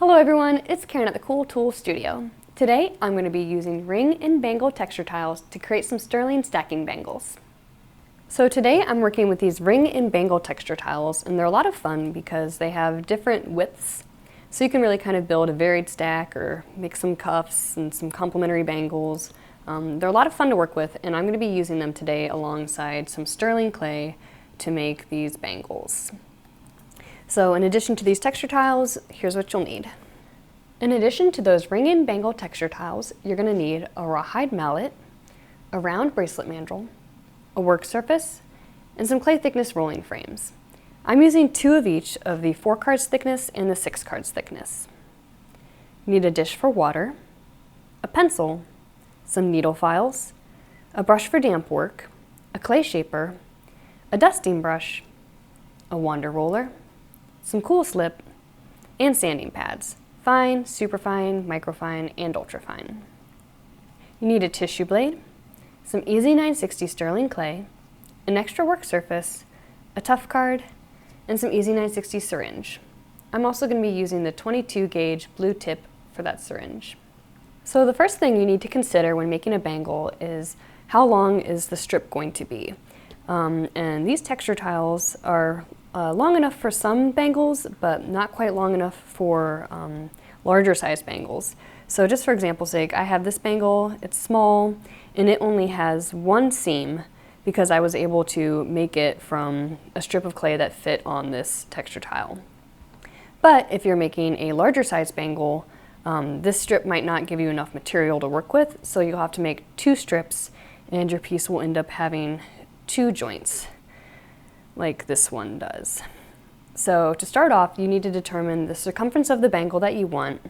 Hello everyone, it's Karen at the Cool Tool Studio. Today I'm going to be using ring and bangle texture tiles to create some sterling stacking bangles. So today I'm working with these ring and bangle texture tiles, and they're a lot of fun because they have different widths. So you can really kind of build a varied stack or make some cuffs and some complementary bangles. They're a lot of fun to work with, and I'm going to be using them today alongside some sterling clay to make these bangles. So in addition to these texture tiles, here's what you'll need. In addition to those ring and bangle texture tiles, you're going to need a rawhide mallet, a round bracelet mandrel, a work surface, and some clay thickness rolling frames. I'm using 2 of each of the 4 cards thickness and the 6 cards thickness. You need a dish for water, a pencil, some needle files, a brush for damp work, a clay shaper, a dusting brush, a wander roller, some cool slip, and sanding pads, fine, superfine, microfine, and ultrafine. You need a tissue blade, some EZ960 Sterling Clay, an extra work surface, a tough card, and some EZ960 syringe. I'm also going to be using the 22 gauge blue tip for that syringe. So the first thing you need to consider when making a bangle is how long is the strip going to be. And these texture tiles are long enough for some bangles, but not quite long enough for larger size bangles. So just for example's sake, I have this bangle, it's small, and it only has 1 seam because I was able to make it from a strip of clay that fit on this texture tile. But if you're making a larger size bangle, this strip might not give you enough material to work with, so you'll have to make 2 strips, and your piece will end up having 2 joints, like this one does. So to start off, you need to determine the circumference of the bangle that you want,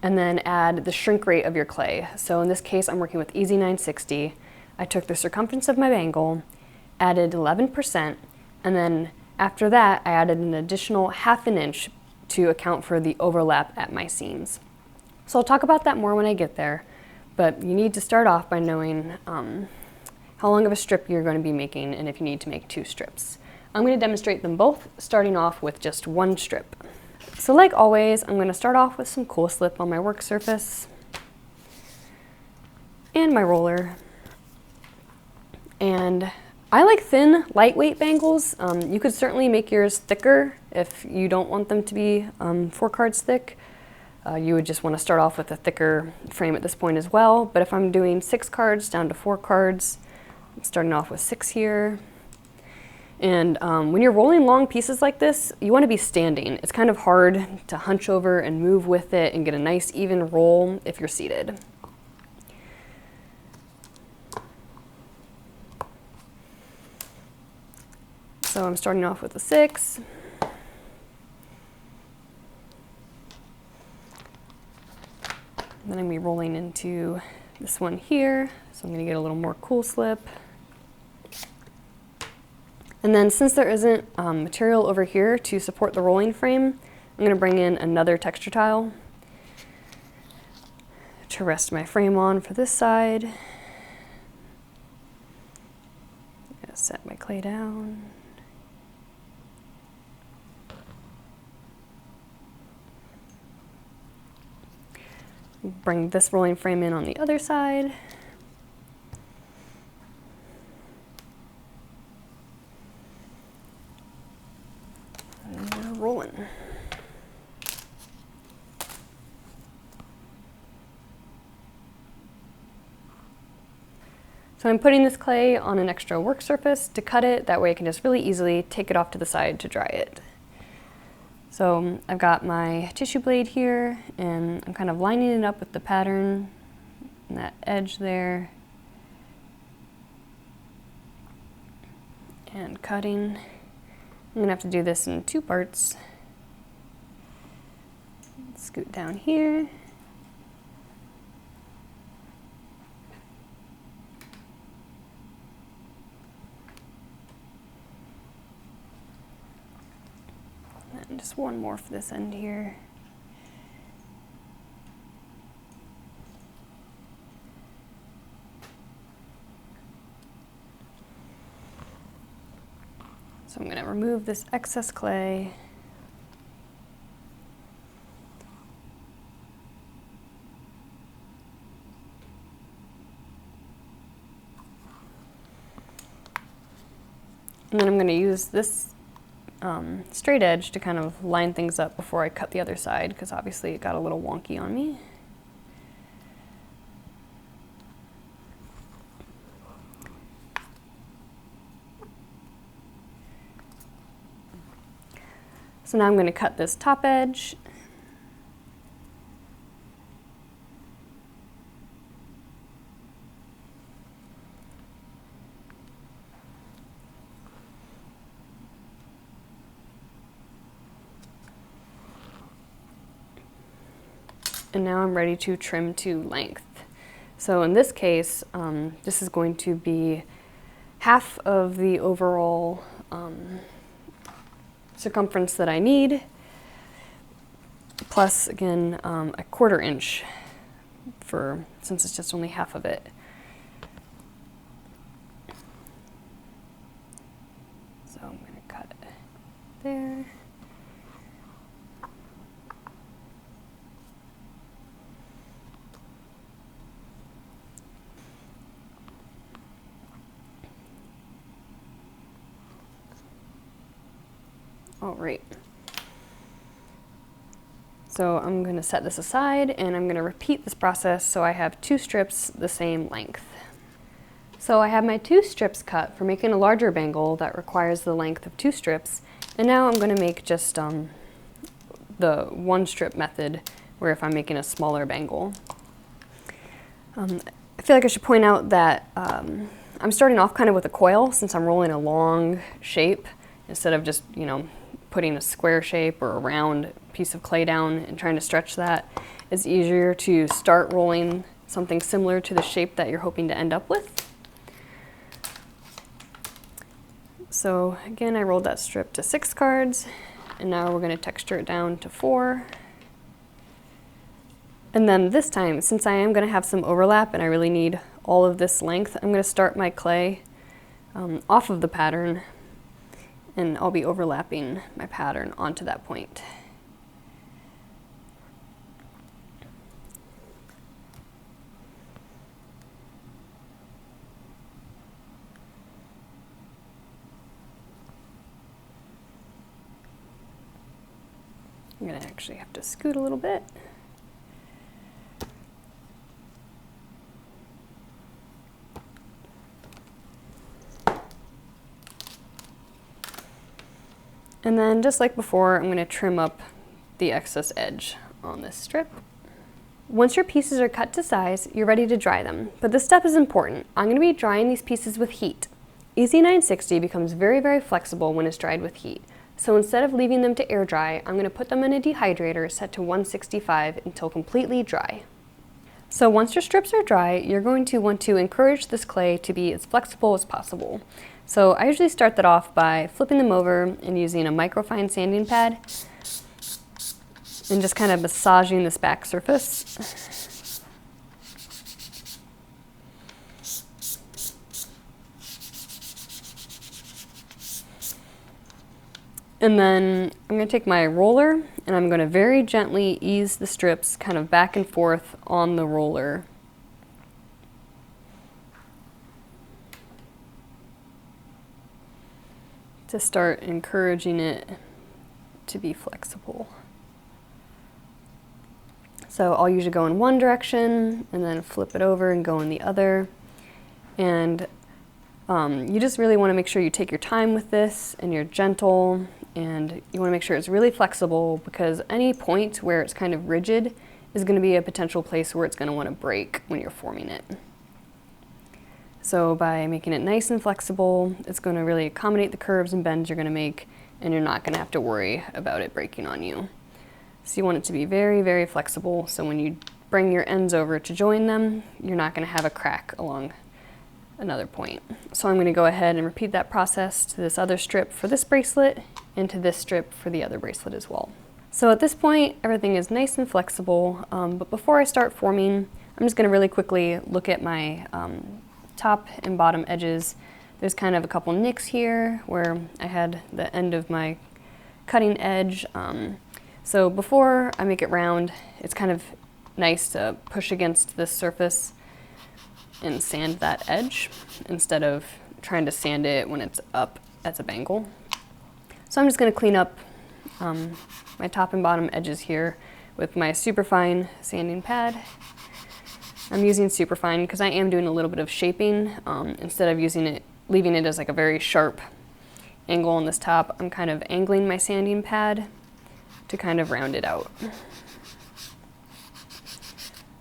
and then add the shrink rate of your clay. So in this case, I'm working with EZ960. I took the circumference of my bangle, added 11%, and then after that, I added an additional 1/2 inch to account for the overlap at my seams. So I'll talk about that more when I get there, but you need to start off by knowing how long of a strip you're going to be making and if you need to make 2 strips. I'm going to demonstrate them both, starting off with just 1 strip. So like always, I'm going to start off with some cool slip on my work surface and my roller. And I like thin, lightweight bangles. You could certainly make yours thicker if you don't want them to be 4 cards thick. You would just want to start off with a thicker frame at this point as well. But if I'm doing 6 cards down to 4 cards, I'm starting off with 6 here. And when you're rolling long pieces like this, you want to be standing. It's kind of hard to hunch over and move with it and get a nice even roll if you're seated. So I'm starting off with a 6. Then I'm going to be rolling into this one here. So I'm going to get a little more cool slip. And then since there isn't material over here to support the rolling frame, I'm going to bring in another texture tile to rest my frame on for this side. I'm going to set my clay down. Bring this rolling frame in on the other side. And we're rolling. So I'm putting this clay on an extra work surface to cut it. That way I can just really easily take it off to the side to dry it. So I've got my tissue blade here, and I'm kind of lining it up with the pattern and that edge there. And cutting. I'm gonna have to do this in 2 parts. Scoot down here. And just 1 more for this end here. So I'm going to remove this excess clay And then I'm going to use this straight edge to kind of line things up before I cut the other side, because obviously it got a little wonky on me. So now I'm going to cut this top edge. And now I'm ready to trim to length. So in this case, this is going to be half of the overall circumference that I need, plus again a 1/4 inch since it's just only half of it. So I'm going to cut it there. All right. So I'm going to set this aside and I'm going to repeat this process so I have 2 strips the same length. So I have my 2 strips cut for making a larger bangle that requires the length of 2 strips, and now I'm going to make just the 1 strip method, where if I'm making a smaller bangle. I feel like I should point out that I'm starting off kind of with a coil, since I'm rolling a long shape instead of just, you know, putting a square shape or a round piece of clay down and trying to stretch that. It's easier to start rolling something similar to the shape that you're hoping to end up with. So again, I rolled that strip to 6 cards, and now we're going to texture it down to 4. And then this time, since I am going to have some overlap and I really need all of this length, I'm going to start my clay off of the pattern, and I'll be overlapping my pattern onto that point. I'm going to actually have to scoot a little bit. And then, just like before, I'm going to trim up the excess edge on this strip. Once your pieces are cut to size, you're ready to dry them. But this step is important. I'm going to be drying these pieces with heat. EZ960 becomes very, very flexible when it's dried with heat. So instead of leaving them to air dry, I'm going to put them in a dehydrator set to 165 until completely dry. So once your strips are dry, you're going to want to encourage this clay to be as flexible as possible. So I usually start that off by flipping them over and using a microfine sanding pad and just kind of massaging this back surface. And then I'm going to take my roller and I'm going to very gently ease the strips kind of back and forth on the roller. To start encouraging it to be flexible. So I'll usually go in one direction and then flip it over and go in the other. And you just really want to make sure you take your time with this and you're gentle, and you want to make sure it's really flexible, because any point where it's kind of rigid is going to be a potential place where it's going to want to break when you're forming it. So by making it nice and flexible, it's going to really accommodate the curves and bends you're going to make, and you're not going to have to worry about it breaking on you. So you want it to be very, very flexible, so when you bring your ends over to join them, you're not going to have a crack along another point. So I'm going to go ahead and repeat that process to this other strip for this bracelet and to this strip for the other bracelet as well. So at this point, everything is nice and flexible, but before I start forming, I'm just going to really quickly look at my top and bottom edges. There's kind of a couple nicks here where I had the end of my cutting edge. So before I make it round, it's kind of nice to push against this surface and sand that edge instead of trying to sand it when it's up as a bangle. So I'm just going to clean up my top and bottom edges here with my superfine sanding pad. I'm using superfine because I am doing a little bit of shaping instead of leaving it as like a very sharp angle on this top. I'm kind of angling my sanding pad to kind of round it out.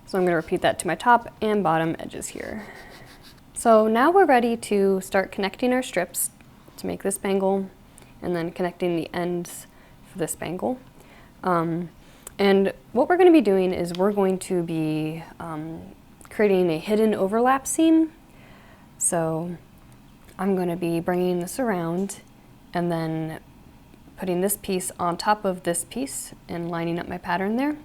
So I'm going to repeat that to my top and bottom edges here. So now we're ready to start connecting our strips to make this bangle, and then connecting the ends for this bangle. And what we're going to be doing is we're going to be creating a hidden overlap seam. So I'm going to be bringing this around and then putting this piece on top of this piece and lining up my pattern there.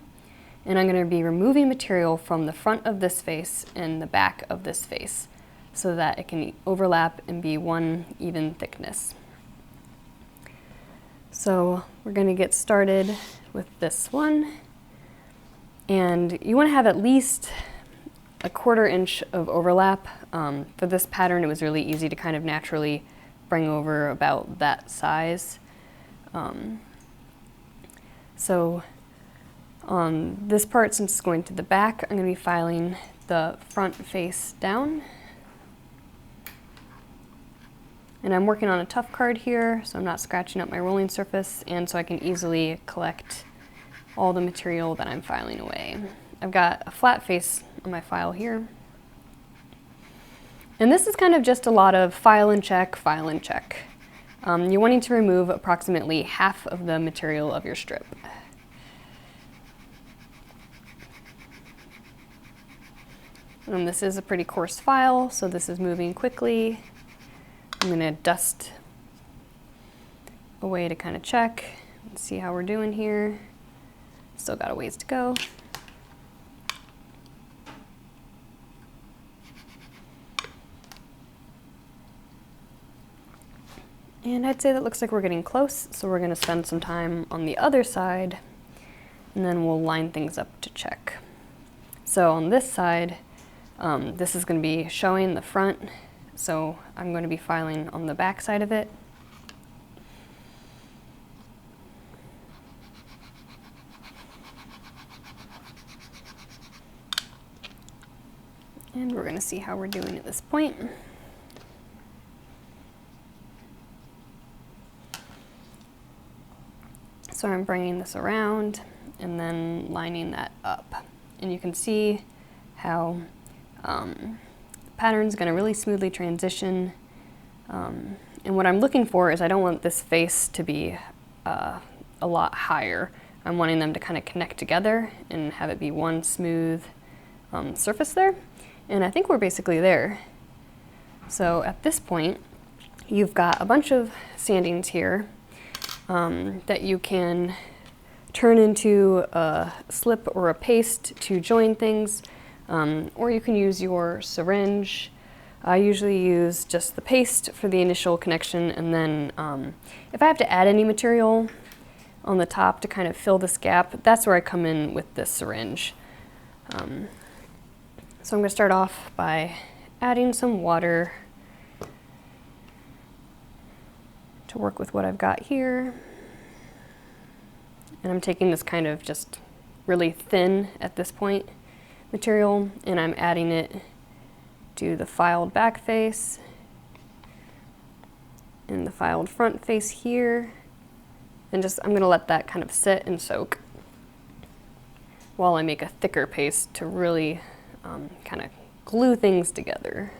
And I'm going to be removing material from the front of this face and the back of this face so that it can overlap and be one even thickness. So we're going to get started with this one. And you want to have at least a 1/4 inch of overlap. For this pattern, it was really easy to kind of naturally bring over about that size. So on this part, since it's going to the back, I'm going to be filing the front face down. And I'm working on a tough card here, so I'm not scratching up my rolling surface, and so I can easily collect all the material that I'm filing away. I've got a flat face on my file here. And this is kind of just a lot of file and check, file and check. You're wanting to remove approximately half of the material of your strip. And this is a pretty coarse file, so this is moving quickly. I'm going to dust away to kind of check and see how we're doing here. Still got a ways to go. And I'd say that looks like we're getting close, so we're going to spend some time on the other side, and then we'll line things up to check. So on this side, this is going to be showing the front, so I'm going to be filing on the back side of it. And we're going to see how we're doing at this point. So I'm bringing this around and then lining that up. And you can see how the pattern's going to really smoothly transition. And what I'm looking for is I don't want this face to be a lot higher. I'm wanting them to kind of connect together and have it be one smooth surface there. And I think we're basically there. So at this point, you've got a bunch of sandings here that you can turn into a slip or a paste to join things, or you can use your syringe. I usually use just the paste for the initial connection, and then if I have to add any material on the top to kind of fill this gap, that's where I come in with this syringe. So I'm going to start off by adding some water to work with what I've got here. And I'm taking this kind of just really thin at this point material, and I'm adding it to the filed back face and the filed front face here. And just, I'm going to let that kind of sit and soak while I make a thicker paste to really kind of glue things together.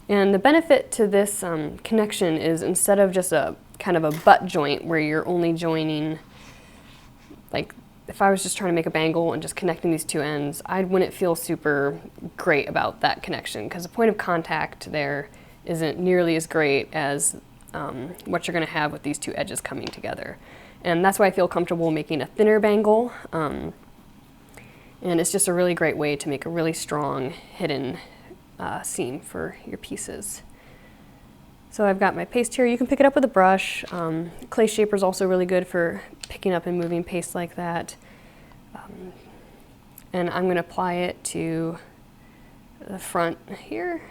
And the benefit to this connection is instead of just a kind of a butt joint where you're only joining, like if I was just trying to make a bangle and just connecting these two ends, I wouldn't feel super great about that connection because the point of contact there isn't nearly as great as what you're going to have with these two edges coming together. And that's why I feel comfortable making a thinner bangle. And it's just a really great way to make a really strong hidden seam for your pieces. So I've got my paste here. You can pick it up with a brush. Clay shaper is also really good for picking up and moving paste like that. And I'm going to apply it to the front here.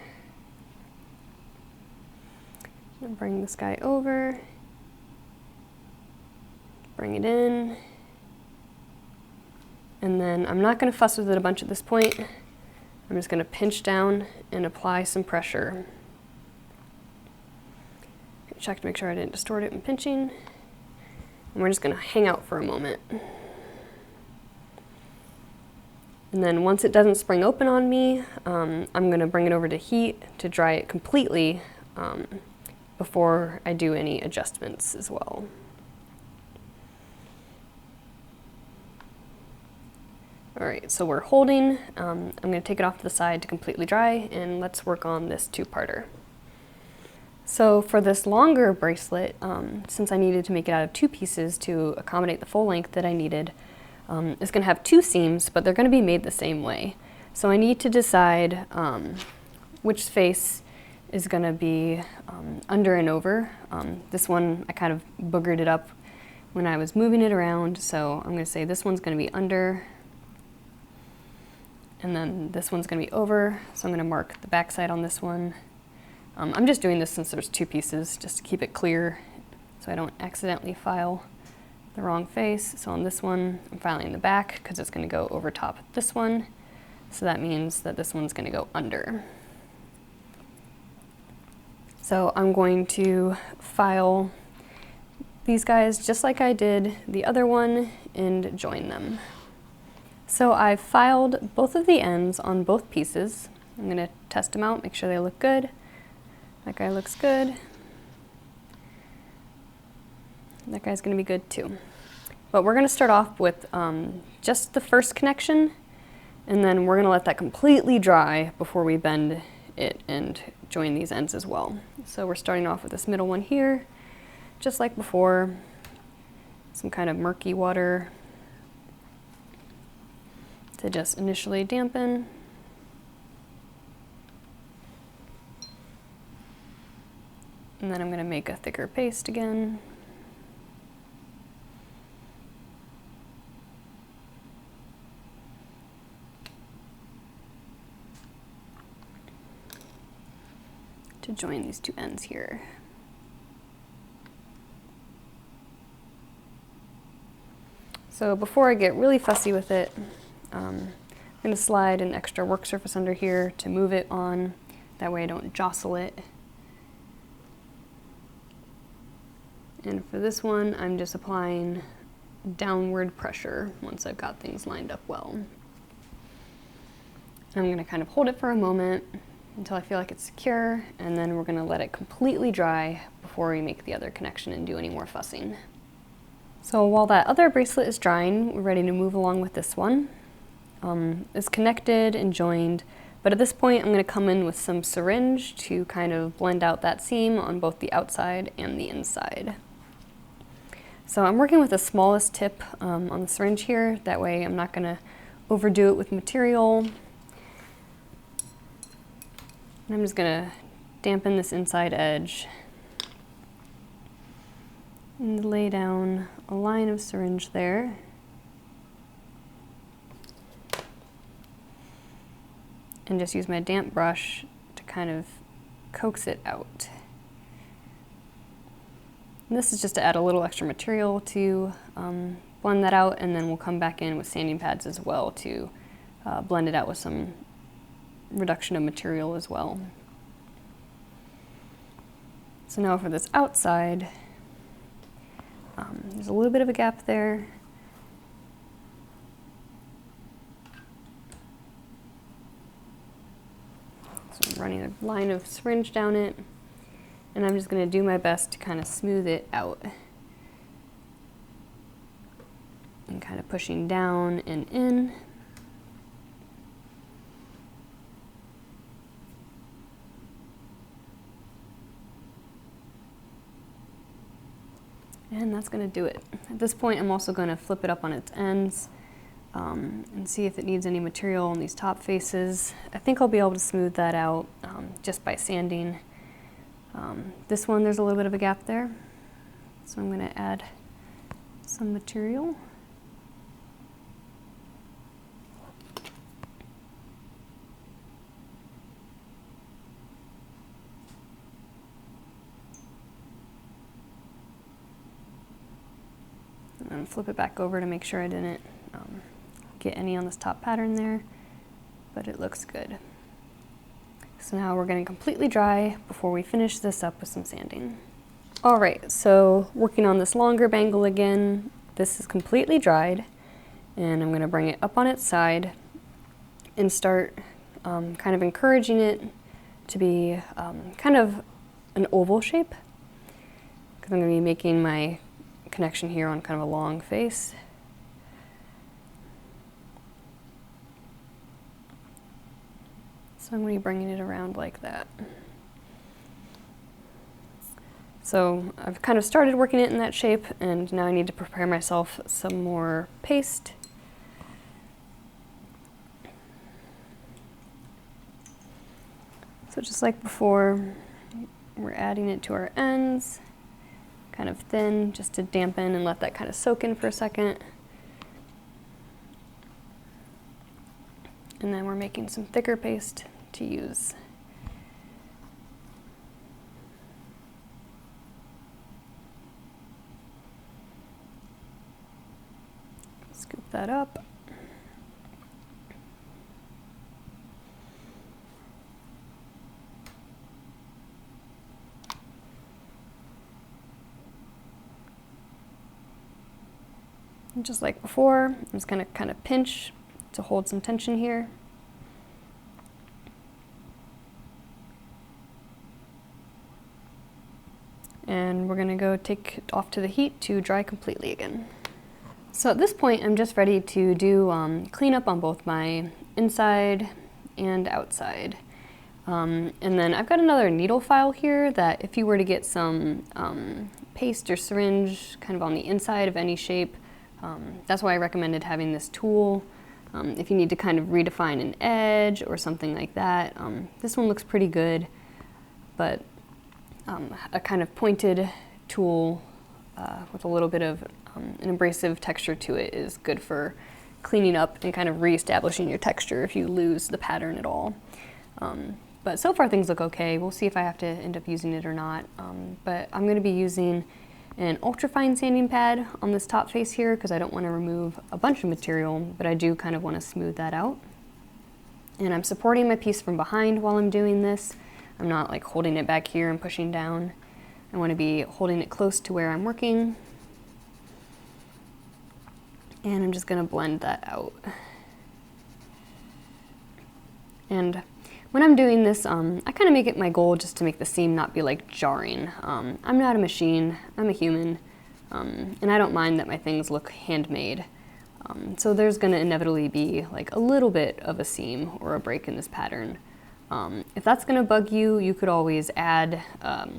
And bring this guy over, bring it in, and then I'm not going to fuss with it a bunch at this point. I'm just going to pinch down and apply some pressure. Check to make sure I didn't distort it in pinching. And we're just going to hang out for a moment. And then once it doesn't spring open on me, I'm going to bring it over to heat to dry it completely before I do any adjustments as well. Alright, so we're holding. I'm going to take it off to the side to completely dry, and let's work on this two-parter. So for this longer bracelet, since I needed to make it out of two pieces to accommodate the full length that I needed, it's going to have two seams, but they're going to be made the same way. So I need to decide which face is going to be under and over. This one, I kind of boogered it up when I was moving it around, so I'm going to say this one's going to be under, and then this one's going to be over, so I'm going to mark the back side on this one. I'm just doing this since there's two pieces, just to keep it clear so I don't accidentally file the wrong face. So on this one, I'm filing the back because it's going to go over top of this one. So that means that this one's going to go under. So I'm going to file these guys just like I did the other one and join them. So I've filed both of the ends on both pieces. I'm going to test them out, make sure they look good. That guy looks good. That guy's going to be good too. But we're going to start off with just the first connection, and then we're going to let that completely dry before we bend it and join these ends as well. So we're starting off with this middle one here, just like before. Some kind of murky water to just initially dampen. And then I'm going to make a thicker paste again. To join these two ends here. So before I get really fussy with it, I'm going to slide an extra work surface under here to move it on. That way I don't jostle it. And for this one, I'm just applying downward pressure once I've got things lined up well. I'm going to kind of hold it for a moment until I feel like it's secure, and then we're going to let it completely dry before we make the other connection and do any more fussing. So while that other bracelet is drying, we're ready to move along with this one. It's connected and joined, but at this point I'm going to come in with some syringe to kind of blend out that seam on both the outside and the inside. So I'm working with the smallest tip on the syringe here, that way I'm not going to overdo it with material. And I'm just going to dampen this inside edge and lay down a line of syringe there. And just use my damp brush to kind of coax it out. And this is just to add a little extra material to blend that out, and then we'll come back in with sanding pads as well to blend it out with some reduction of material as well. So now for this outside, there's a little bit of a gap there. So I'm running a line of syringe down it, and I'm just going to do my best to kind of smooth it out. And kind of pushing down and in. And that's going to do it. At this point, I'm also going to flip it up on its ends and see if it needs any material on these top faces. I think I'll be able to smooth that out just by sanding. This one, there's a little bit of a gap there, so I'm going to add some material. kind of flip it back over to make sure I didn't get any on this top pattern there, but it looks good. So now we're getting completely dry before we finish this up with some sanding. All right, so working on this longer bangle again, this is completely dried, and I'm gonna bring it up on its side and start kind of encouraging it to be kind of an oval shape, because I'm gonna be making my connection here on kind of a long face. So I'm going to be bringing it around like that. So I've kind of started working it in that shape, and now I need to prepare myself some more paste. So just like before, we're adding it to our ends, kind of thin, just to dampen and let that kind of soak in for a second. And then we're making some thicker paste to use. Scoop that up. And just like before, I'm just going to kind of pinch to hold some tension here. And we're going to go take it off to the heat to dry completely again. So at this point, I'm just ready to do cleanup on both my inside and outside. And then I've got another needle file here that if you were to get some paste or syringe kind of on the inside of any shape, that's why I recommended having this tool. If you need to kind of redefine an edge or something like that. This one looks pretty good, but a kind of pointed tool with a little bit of an abrasive texture to it is good for cleaning up and kind of reestablishing your texture if you lose the pattern at all. But so far things look okay. We'll see if I have to end up using it or not. But I'm going to be using an ultrafine sanding pad on this top face here because I don't want to remove a bunch of material, but I do kind of want to smooth that out. And I'm supporting my piece from behind while I'm doing this. I'm not like holding it back here and pushing down. I want to be holding it close to where I'm working. And I'm just going to blend that out. And when I'm doing this, I kind of make it my goal just to make the seam not be like jarring. I'm not a machine, I'm a human, and I don't mind that my things look handmade. So there's going to inevitably be like a little bit of a seam or a break in this pattern. If that's going to bug you, you could always add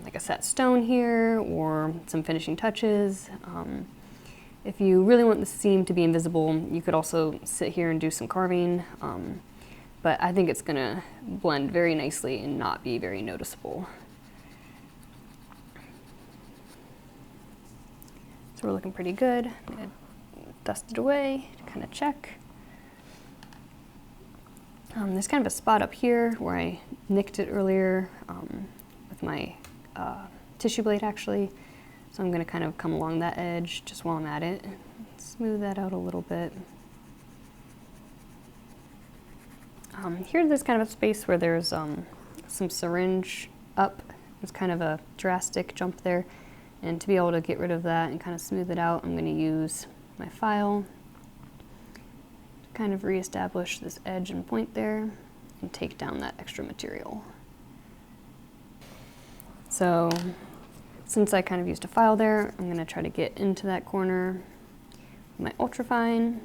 like a set stone here or some finishing touches. If you really want the seam to be invisible, you could also sit here and do some carving. But I think it's going to blend very nicely and not be very noticeable. So we're looking pretty good. I'm going to dust it away to kind of check. There's kind of a spot up here where I nicked it earlier with my tissue blade actually. So I'm going to kind of come along that edge just while I'm at it. Smooth that out a little bit. Here there's kind of a space where there's some syringe up. There's kind of a drastic jump there. And to be able to get rid of that and kind of smooth it out, I'm going to use my file to kind of reestablish this edge and point there and take down that extra material. So since I kind of used a file there, I'm going to try to get into that corner with my ultrafine.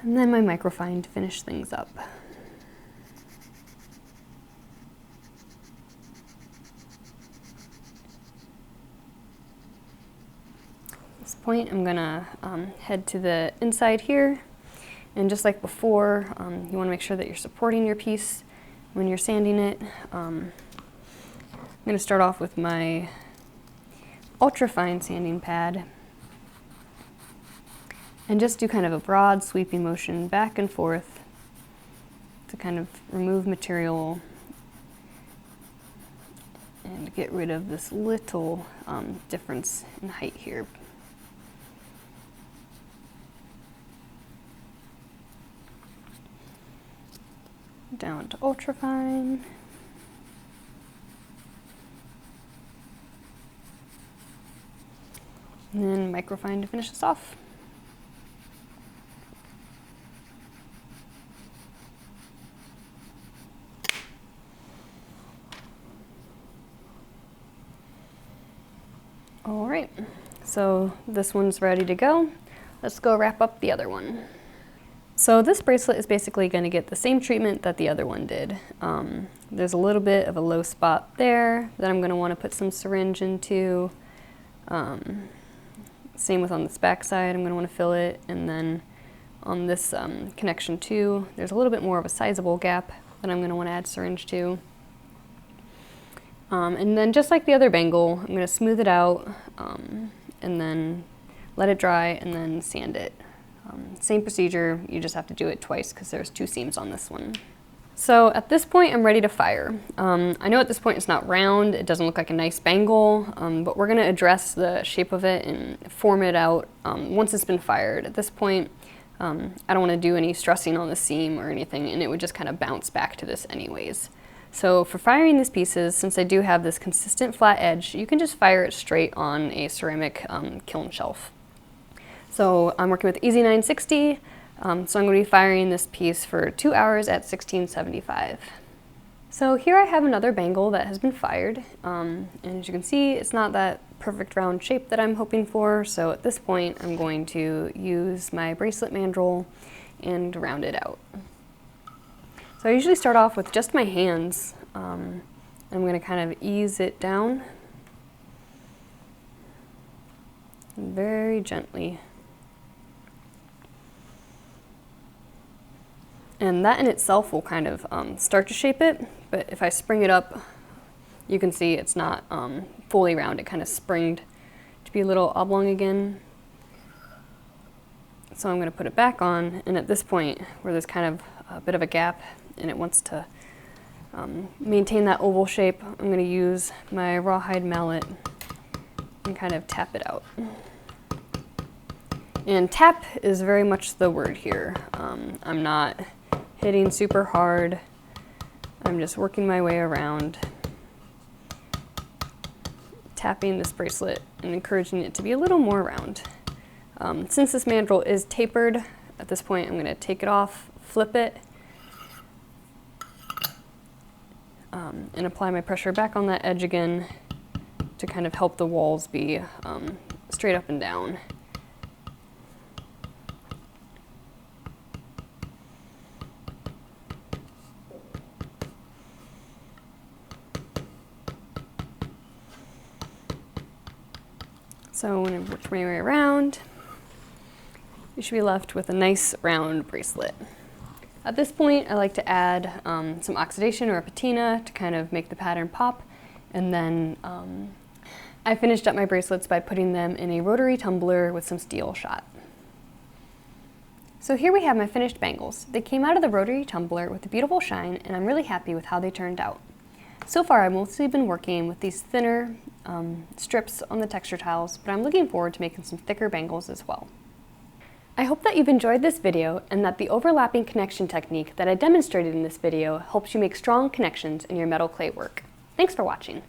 And then my microfine to finish things up. At this point, I'm gonna head to the inside here. And just like before, you wanna make sure that you're supporting your piece when you're sanding it. I'm gonna start off with my ultrafine sanding pad. And just do kind of a broad sweeping motion back and forth to kind of remove material and get rid of this little difference in height here. Down to ultrafine. And then microfine to finish this off. All right, so this one's ready to go. Let's go wrap up the other one. So this bracelet is basically going to get the same treatment that the other one did. There's a little bit of a low spot there that I'm going to want to put some syringe into. Same with on this back side, I'm going to want to fill it. And then on this connection too, there's a little bit more of a sizable gap that I'm going to want to add syringe to. And then just like the other bangle, I'm going to smooth it out and then let it dry and then sand it. Same procedure, you just have to do it twice because there's 2 seams on this one. So at this point I'm ready to fire. I know at this point it's not round, it doesn't look like a nice bangle, but we're going to address the shape of it and form it out once it's been fired. At this point I don't want to do any stressing on the seam or anything, and it would just kind of bounce back to this anyways. So for firing these pieces, since I do have this consistent flat edge, you can just fire it straight on a ceramic kiln shelf. So I'm working with EZ960, so I'm going to be firing this piece for 2 hours at 1675. So here I have another bangle that has been fired, and as you can see, it's not that perfect round shape that I'm hoping for, so at this point I'm going to use my bracelet mandrel and round it out. So I usually start off with just my hands. I'm going to kind of ease it down very gently. And that in itself will kind of start to shape it, but if I spring it up, you can see it's not fully round. It kind of springed to be a little oblong again. So I'm going to put it back on, and at this point where there's kind of a bit of a gap and it wants to maintain that oval shape, I'm going to use my rawhide mallet and kind of tap it out. And tap is very much the word here. I'm not hitting super hard. I'm just working my way around, tapping this bracelet and encouraging it to be a little more round. Since this mandrel is tapered, at this point I'm going to take it off, flip it, and apply my pressure back on that edge again to kind of help the walls be straight up and down. So when I work my way around, you should be left with a nice round bracelet. At this point, I like to add some oxidation or a patina to kind of make the pattern pop. And then I finished up my bracelets by putting them in a rotary tumbler with some steel shot. So here we have my finished bangles. They came out of the rotary tumbler with a beautiful shine, and I'm really happy with how they turned out. So far, I've mostly been working with these thinner strips on the texture tiles, but I'm looking forward to making some thicker bangles as well. I hope that you've enjoyed this video and that the overlapping connection technique that I demonstrated in this video helps you make strong connections in your metal clay work. Thanks for watching.